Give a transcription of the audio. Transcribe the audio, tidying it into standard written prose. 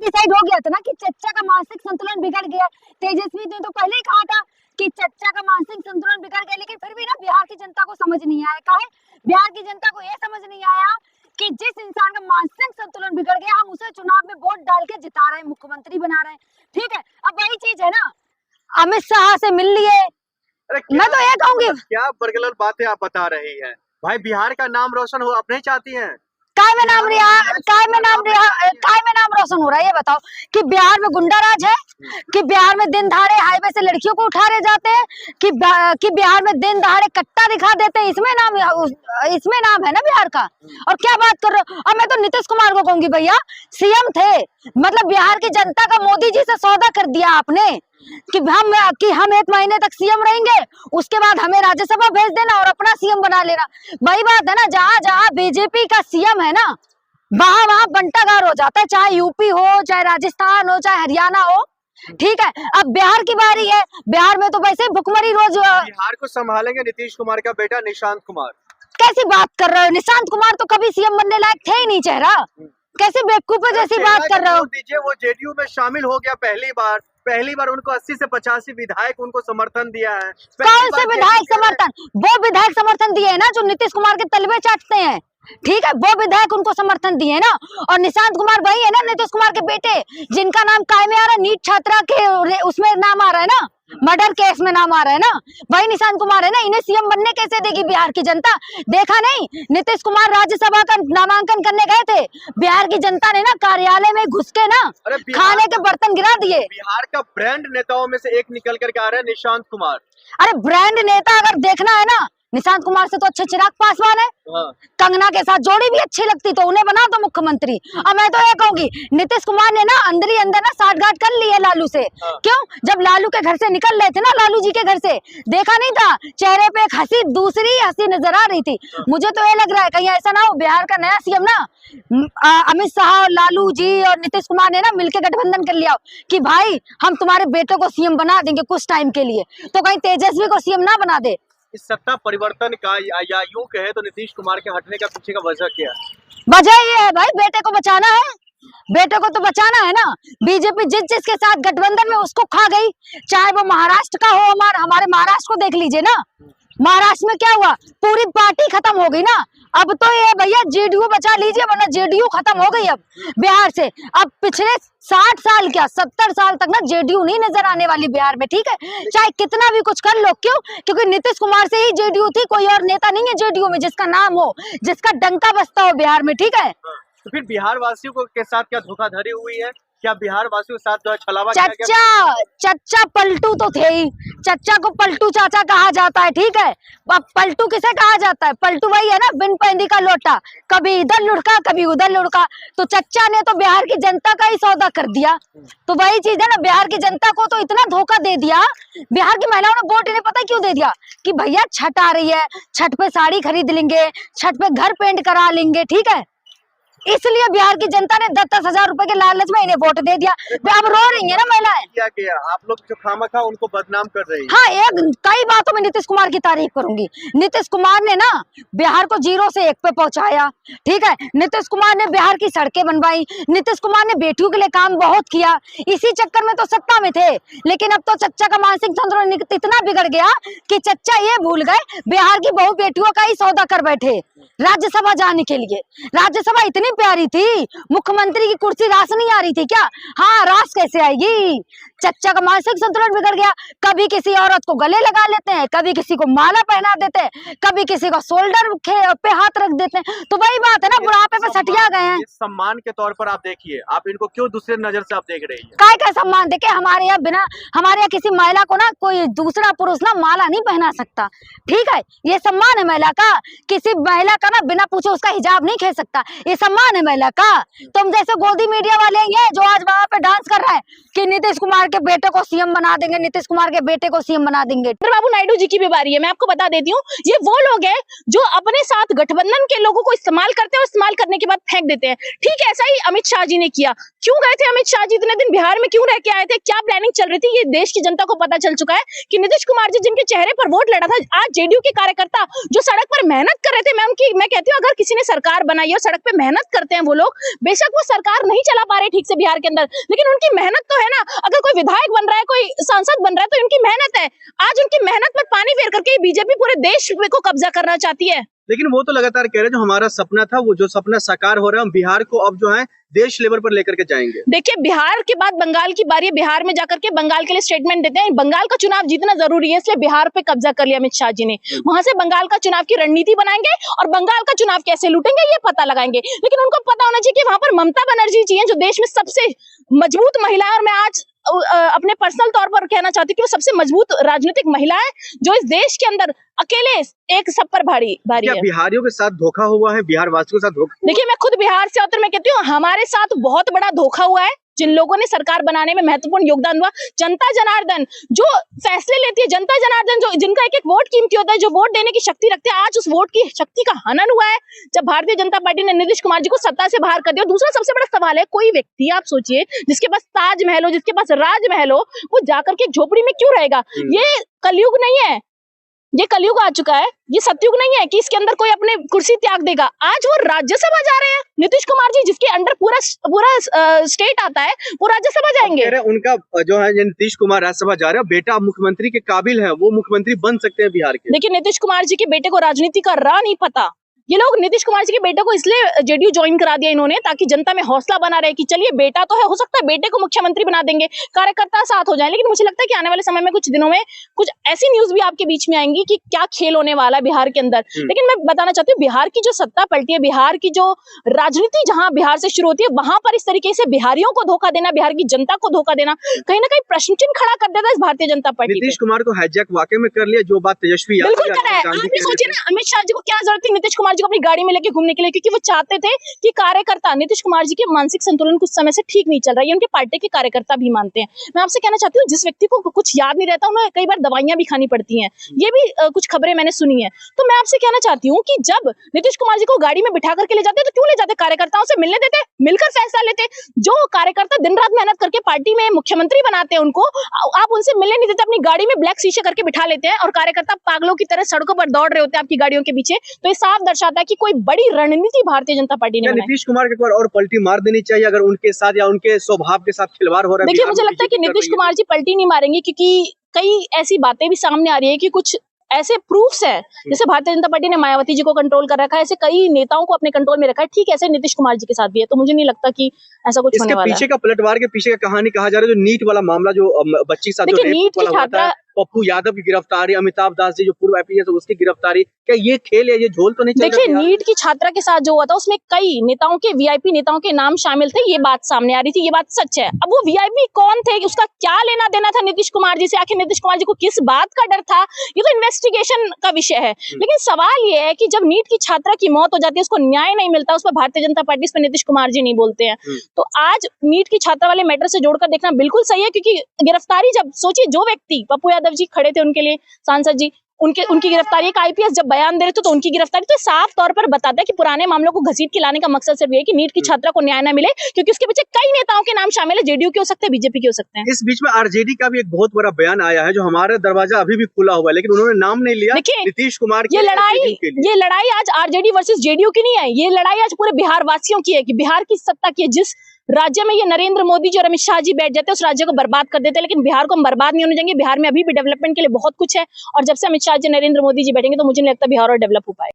Decide हो गया था ना कि चच्चा का मानसिक संतुलन बिगड़ गया। तेजस्वी ने तो पहले ही कहा था कि चच्चा का मानसिक संतुलन बिगड़ गया, लेकिन फिर भी ना बिहार की जनता को समझ नहीं आया। काहे बिहार की जनता को यह समझ नहीं आया कि जिस इंसान का मानसिक संतुलन बिगड़ गया, हम उसे चुनाव में वोट डाल के जिता रहे हैं, मुख्यमंत्री बना रहे हैं। ठीक है, अब वही चीज है ना, अमित शाह से मिल लिए। मैं तो ये कहूंगी, क्या बरगलत बातें आप बता रही हैं? भाई बिहार का नाम रोशन हो, अपने चाहती हैं? काय में नाम रोशन हो रहा है? ये बताओ कि बिहार में गुंडा राज है, कि बिहार में दिन दहाड़े हाईवे से लड़कियों को उठा रहे जाते हैं, कि बिहार में दिन दहाड़े कट्टा दिखा देते हैं, इसमें नाम है ना बिहार का। और क्या बात कर रहे हो? और मैं तो नीतीश कुमार को कहूंगी, भैया सीएम थे, मतलब बिहार की जनता का मोदी जी से सौदा कर दिया आपने कि हम 1 महीने तक सीएम रहेंगे, उसके बाद हमें राज्यसभा भेज देना और अपना सीएम बना लेना। वही बात है ना, जहाँ जहाँ बीजेपी का सीएम है ना, वहां वहां बंटागार हो जाता है, चाहे यूपी हो, चाहे राजस्थान हो, चाहे हरियाणा हो। ठीक है, अब बिहार की बारी है। बिहार में तो वैसे भुखमरी रोज। बिहार को संभालेंगे नीतीश कुमार का बेटा निशांत कुमार। कैसी बात कर रहे हो? निशांत कुमार तो कभी सीएम बनने लायक थे ही नहीं चेहरा, कैसे बेवकूफों जैसी बात कर रहे हो? दीजिए, वो जेडीयू में शामिल हो गया पहली बार उनको 80 से 85 विधायक उनको समर्थन दिया है। कौन से विधायक समर्थन? वो विधायक समर्थन दिए है ना जो नीतीश कुमार के तलवे चाटते हैं। ठीक है, वो विधायक उनको समर्थन दिए ना। और निशांत कुमार वही है ना, नीतीश कुमार के बेटे, जिनका नाम काय में आ रहा है, नीट छात्रा के उसमें नाम आ रहा है ना, मर्डर केस में नाम आ रहा है ना, वही निशांत कुमार है ना। इन्हें सीएम बनने कैसे देगी बिहार की जनता? देखा नहीं, नीतीश कुमार राज्यसभा का नामांकन करने गए थे, बिहार की जनता ने ना कार्यालय में घुस के ना खाने के बर्तन गिरा दिए। बिहार का ब्रांड नेताओं में से एक निकल करके आ रहा है निशांत कुमार। अरे ब्रांड नेता अगर देखना है ना, निशांत कुमार से तो अच्छे चिराग पासवान है। कंगना के साथ जोड़ी भी अच्छी लगती, तो उन्हें बना दो मुख्यमंत्री। और मैं तो ये कहूंगी, नीतीश कुमार ने ना अंदर ही अंदर ना साठगांठ कर ली है लालू से। क्यों? जब लालू के घर से निकल रहे थे ना, लालू जी के घर से, देखा नहीं था चेहरे पे एक हंसी, दूसरी हंसी नजर आ रही थी। मुझे तो ये लग रहा है कहीं ऐसा ना हो बिहार का नया सीएम ना अमित शाह और लालू जी और नीतीश कुमार ने ना मिलकर गठबंधन कर लिया कि भाई हम तुम्हारे बेटे को सीएम बना देंगे कुछ टाइम के लिए, तो कहीं तेजस्वी को सीएम ना बना दे। इस सत्ता परिवर्तन का या यूं कहे तो नीतीश कुमार के हटने का पीछे का वजह क्या है? वजह ये है भाई, बेटे को बचाना है, बेटे को तो बचाना है ना। बीजेपी जिसके साथ गठबंधन में उसको खा गई, चाहे वो महाराष्ट्र का हो, हमारे महाराष्ट्र को देख लीजिए ना, महाराष्ट्र में क्या हुआ, पूरी पार्टी खत्म हो गई ना। अब तो ये भैया जेडीयू बचा लीजिए, वरना जेडीयू खत्म हो गई अब बिहार से। अब पिछले 60 साल क्या 70 साल तक ना जेडीयू नहीं नजर आने वाली बिहार में। ठीक है, चाहे कितना भी कुछ कर लो। क्यों? क्योंकि नीतीश कुमार से ही जेडीयू थी, कोई और नेता नहीं है जेडीयू में जिसका नाम हो, जिसका डंका बजता हो बिहार में। ठीक है, तो फिर बिहार वासियों को के साथ क्या धोखाधड़ी हुई है? क्या बिहार वासियों के साथ जो है छलावा किया गया? चच्चा पलटू तो थे ही, चच्चा को पलटू चाचा कहा जाता है। ठीक है, अब पलटू किसे कहा जाता है? पलटू वही है ना, बिन पैंदी का लोटा, कभी इधर लुढ़का कभी उधर लुढ़का। तो चच्चा ने तो बिहार की जनता का ही सौदा कर दिया। तो वही चीज है ना, बिहार की जनता को तो इतना धोखा दे दिया। बिहार की महिलाओं ने वोट इन्हें पता क्यों दे दिया कि भैया छठ आ रही है, छठ पे साड़ी खरीद लेंगे, छठ पे घर पेंट करा लेंगे। ठीक है, इसलिए बिहार की जनता ने 10-10 हजार रुपए के लालच में इन्हें वोट दे दिया। अब रो रही है ना महिलाएं। क्या किया आप लोग जो खामखा उनको बदनाम कर रही है? हाँ, कई बातों में नीतीश कुमार की तारीफ करूंगी। नीतीश कुमार ने ना बिहार को 0 से 1 पे पहुंचाया। ठीक है, नीतीश कुमार ने बिहार की सड़कें बनवाई, नीतीश कुमार ने बेटियों के लिए काम बहुत किया। इसी चक्कर में तो सत्ता में थे। लेकिन अब तो चच्चा का मानसिक संतुलन इतना बिगड़ गया कि चच्चा ये भूल गए बिहार की बहु बेटियों का ही सौदा कर बैठे राज्यसभा जाने के लिए। राज्यसभा इतनी प्यारी थी, मुख्यमंत्री की कुर्सी रास नहीं आ रही थी क्या? हाँ, रास कैसे आएगी? चच्चा का मानसिक संतुलन बिगड़ गया। कभी किसी औरत को गले लगा लेते हैं, कभी किसी को माला पहना देते हैं, कभी किसी का शोल्डर पे हाथ रख देते हैं। तो वही बात है ना, बुढ़ापे पे सटिया गए हैं। सम्मान के तौर पर आप देखिए, आप इनको क्यों दूसरे नजर से आप देख रही है? काय का सम्मान देखे? हमारे यहाँ किसी महिला को ना कोई दूसरा पुरुष ना माला नहीं पहना सकता। ठीक है, ये सम्मान है महिला का। किसी महिला का ना बिना पूछे उसका हिजाब नहीं खेल सकता, ये सम्मान है महिला का। तुम जैसे गोदी मीडिया वाले हैं जो आज वहां पे डांस कर रहा है कि कि नीतीश कुमार के बेटे को सीएम बना देंगे, नीतीश कुमार के बेटे को सीएम बना देंगे। चंद्रबाबू नायडू जी की भी बारी है। मैं आपको बता देती हूँ, ये वो लोग हैं जो अपने साथ गठबंधन के लोगों को इस्तेमाल करते हैं और इस्तेमाल करने के बाद फेंक देते हैं। ठीक है, ऐसा ही अमित शाह जी ने किया। क्यों गए थे अमित शाह जी इतने दिन बिहार में, क्यों रह के आए थे, क्या प्लानिंग चल रही थी, ये देश की जनता को पता चल चुका है कि नीतीश कुमार जी जिनके चेहरे पर वोट लड़ा था, आज जेडीयू के कार्यकर्ता जो सड़क पर मेहनत कर रहे थे, मैं कहती हूँ अगर किसी ने सरकार बनाई है और सड़क पे मेहनत करते हैं वो लोग, बेशक वो सरकार नहीं चला पा रहे ठीक से बिहार के अंदर, लेकिन उनकी मेहनत तो है ना। अगर कोई विधायक बन रहा है, कोई सांसद बन रहा है, तो उनकी मेहनत है। आज उनकी मेहनत पर पानी फेर करके बीजेपी पूरे देश को कब्जा करना चाहती है। लेकिन वो तो लगातार कह रहे हैं जो हमारा सपना था, वो जो सपना साकार हो रहा है, हम बिहार को अब जो है देश लेवल पर लेकर के जाएंगे। देखिए, बिहार के बाद बंगाल की बारी है। बिहार में जाकर के बंगाल के लिए स्टेटमेंट देते हैं। बंगाल का चुनाव जीतना जरूरी है, इसलिए बिहार पे कब्जा कर लिया अमित शाह जी ने। वहां से बंगाल का चुनाव की रणनीति बनाएंगे और बंगाल का चुनाव कैसे लूटेंगे ये पता लगाएंगे। लेकिन उनको पता होना चाहिए कि वहां पर ममता बनर्जी जी हैं जो देश में सबसे मजबूत महिला है, और मैं आज अपने पर्सनल तौर पर कहना चाहती हूँ कि वो सबसे मजबूत राजनीतिक महिला है जो इस देश के अंदर अकेले एक सब पर भारी है। बिहारियों के साथ धोखा हुआ है, बिहार वासियों के साथ धोखा? देखिए, मैं खुद बिहार से आती हूँ, मैं कहती हूँ हमारे साथ बहुत बड़ा धोखा हुआ है। जिन लोगों ने सरकार बनाने में महत्वपूर्ण योगदान हुआ, जनता जनार्दन जो फैसले लेती है, जनता जनार्दन जो जिनका एक एक वोट कीमती होता है, जो वोट देने की शक्ति रखते हैं, आज उस वोट की शक्ति का हनन हुआ है जब भारतीय जनता पार्टी ने नीतीश कुमार जी को सत्ता से बाहर कर दिया। दूसरा सबसे बड़ा सवाल है, कोई व्यक्ति आप सोचिए जिसके पास ताजमहल हो, जिसके पास राजमहल हो, वो जाकर के झोपड़ी में क्यों रहेगा? ये कलयुग नहीं है, ये कलयुग आ चुका है, ये सतयुग नहीं है कि इसके अंदर कोई अपने कुर्सी त्याग देगा। आज वो राज्यसभा जा रहे हैं, नीतीश कुमार जी जिसके अंडर पूरा स्टेट आता है, वो राज्यसभा जाएंगे। उनका जो है नीतीश कुमार राज्यसभा जा रहे हैं, बेटा मुख्यमंत्री के काबिल है, वो मुख्यमंत्री बन सकते हैं बिहार के। देखिए, नीतीश कुमार जी के बेटे को राजनीति का राह नहीं पता। ये लोग नीतीश कुमार जी के बेटे को इसलिए जेडीयू ज्वाइन करा दिया इन्होंने ताकि जनता में हौसला बना रहे कि चलिए बेटा तो है, हो सकता है बेटे को मुख्यमंत्री बना देंगे, कार्यकर्ता साथ हो जाए। लेकिन मुझे लगता है कि आने वाले समय में कुछ दिनों में कुछ ऐसी न्यूज भी आपके बीच में आएंगी कि क्या खेल होने वाला है बिहार के अंदर। लेकिन मैं बताना चाहती हूँ, बिहार की जो सत्ता पलटी है, बिहार की जो राजनीति जहां बिहार से शुरू होती है, वहां पर इस तरीके से बिहारियों को धोखा देना, बिहार की जनता को धोखा देना, कहीं ना कहीं प्रश्न चिन्ह खड़ा कर देता है इस भारतीय जनता पार्टी। नीतीश कुमार को हाईजैक वाकई में कर लिया, जो बात तेजस्वी बिल्कुल कर रहा है। आप भी सोचिए ना, अमित शाह जी को क्या जरूरत थी नीतीश कुमार जी को अपनी गाड़ी में लेके घूमने के लिए, क्योंकि वो चाहते थे कि कार्यकर्ता नीतीश कुमार जी के मानसिक संतुलन कुछ समय से ठीक नहीं चल रहा है, ये उनके पार्टी के कार्यकर्ता भी मानते हैं। मैं आपसे कहना चाहती हूँ, जिस व्यक्ति को कुछ याद नहीं रहता, उन्हें कई बार दवाइयां भी खानी पड़ती हैं। ये भी कुछ खबरें मैंने सुनी है। तो मैं आपसे कहना चाहती हूँ कि जब नीतीश कुमार जी को गाड़ी में बिठा करके ले जाते तो क्यों ले जाते? कार्यकर्ताओं से मिलने देते, मिलकर फैसला लेते। जो कार्यकर्ता दिन रात मेहनत करके पार्टी में मुख्यमंत्री बनाते हैं, उनको आप उनसे मिलने नहीं देते, अपनी गाड़ी में ब्लैक शीशे करके बिठा लेते हैं और कार्यकर्ता पागलों की तरह सड़कों पर दौड़ रहे होते हैं आपकी गाड़ियों के पीछे। तो ये साफ दर्शाता है कि कोई बड़ी रणनीति भारतीय जनता पार्टी ने। नीतीश कुमार के और पलटी मार देनी चाहिए अगर उनके साथ या उनके स्वभाव के साथ खिलवाड़ हो रहा है। देखिए, मुझे लगता है कि नीतीश कुमार जी पलटी नहीं मारेंगे, क्योंकि कई ऐसी बातें भी सामने आ रही है कि कुछ ऐसे प्रूफ्स हैं, जैसे भारतीय जनता पार्टी ने मायावती जी को कंट्रोल कर रखा है, ऐसे कई नेताओं को अपने कंट्रोल में रखा है। ठीक है, ऐसे नीतीश कुमार जी के साथ भी है। तो मुझे नहीं लगता कि ऐसा कुछ होने वाला है। पीछे का पलटवार के पीछे का कहानी कहा जा रहा है, जो नीट वाला मामला, जो बच्ची के साथ जो नीट की छात्रा पप्पू यादव की गिरफ्तारी, अमिताभ दास जी जो पूर्व आईपीएस उसकी गिरफ्तारी, क्या ये खेल है, ये झोल तो नहीं चल रहा? देखिए, नीट की छात्रा के साथ जो हुआ था उसमें कई नेताओं के, वीआईपी नेताओं के नाम शामिल थे, ये बात सामने आ रही थी, ये बात सच है। अब वो वीआईपी कौन थे, उसका क्या लेना देना था नीतीश कुमार जी से? आखिर नीतीश कुमार जी को किस बात का डर था? ये तो इन्वेस्टिगेशन का विषय है। लेकिन सवाल ये है कि जब नीट की छात्रा की मौत हो जाती है, उसको न्याय नहीं मिलता, उस पर भारतीय जनता पार्टी, इस पर नीतीश कुमार जी नहीं बोलते हैं। तो आज नीट की छात्रा वाले मैटर से जोड़कर देखना बिल्कुल सही है, क्योंकि गिरफ्तारी, जब सोचिए जो व्यक्ति पप्पू यादव जी खड़े थे उनके लिए, सांसद जी, उनकी गिरफ्तारी, एक आईपीएस जब बयान दे रहे थे तो उनकी गिरफ्तारी, तो साफ तौर पर बताता है कि पुराने मामलों को घसीट के लाने का मकसद सिर्फ ये है कि नीट की छात्रा को न्याय न मिले, क्योंकि उसके पीछे कई नेताओं के नाम शामिल है, जेडीयू के हो सकते हैं, बीजेपी के हो सकते हैं। इस बीच में आरजेडी का भी एक बहुत बड़ा बयान आया है, जो हमारा दरवाजा अभी भी खुला हुआ है, लेकिन उन्होंने नाम नहीं लिया नीतीश कुमार की। ये लड़ाई आज आरजेडी वर्सेस जेडीयू की नहीं है, ये लड़ाई आज पूरे बिहार वासियों की है कि बिहार की सत्ता की है। जिस राज्य में ये नरेंद्र मोदी जी और अमित शाह जी बैठ जाते हैं, उस राज्य को बर्बाद कर देते हैं, लेकिन बिहार को हम बर्बाद नहीं होने देंगे। बिहार में अभी भी डेवलपमेंट के लिए बहुत कुछ है, और जब से अमित शाह जी, नरेंद्र मोदी जी बैठेंगे तो मुझे नहीं लगता बिहार और डेवलप हो पाए।